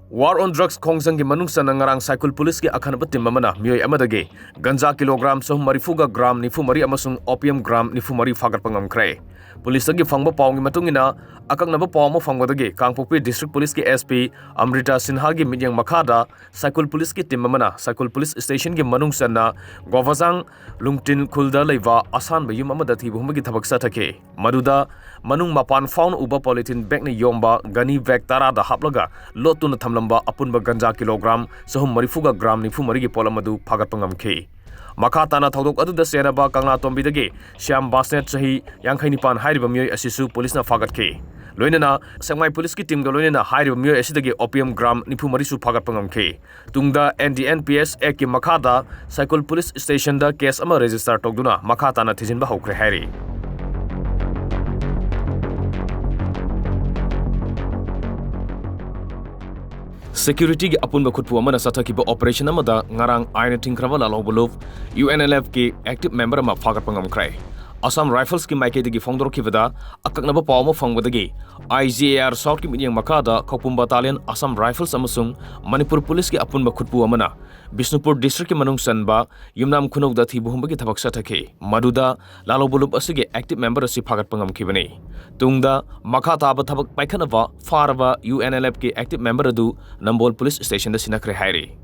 War on drugs Khongsang ki manung sa nangarang cycle police ki akhan batim mamana miyoi amadage ganja kilogram so marifuga gram nifu mari amasung opium gram nifu mari fagat pangam krai police agi fangba pawngi matungina akang naba pawmo fangwadage Kangpokpi district police ki SP Amrita Sinha gi midyang makhada cycle police ki team mamana cycle police station ki manung sa na Govazang lungtin khulda leiwa asan bayum amada thibum gi thabak sa thake maduda manung mapan faun uba polythene bag ni yomba gani bag tara da haplaga lotun thamlamba apunba ganja kilogram sahum marifuga gram nifu marigi polamadu phagat pangam ke makha tana thodok adu da senaba kangla tombi dage syam basnet sahi yangkhaini pan hairiba miyoi asisu police na phagat ke loinana sangmai police ki team ga loinana hairiba miyoi asidage opium gram nifu marisu phagat pangam ke tungda NDNPS ek ki makha da cycle police station da case ama register tokduna makha tana thijin ba hokre hairi Security ki apun ba khutpu amana sathakiba operation amada ngarang aina tingkraba lalobuluf UNLF ki active member ma phagat pangam krai Assam Rifles ki maike digi fongdor kibada akaknaba pawma fangwadagi IGAR South ki minyang makada Khopum Battalion Assam Rifles amasung Manipur Police ki apun ba khutpu amana Bisnupur District ki manung sanba yumnam khunok da thi buhumba ki thabak sathake maduda lalobuluf asige active member asi phagat pangam kibani tungda makhata ba thabak paikhanaba faraba UNLF ki active member adu Nambol Police Station da sinakre hairi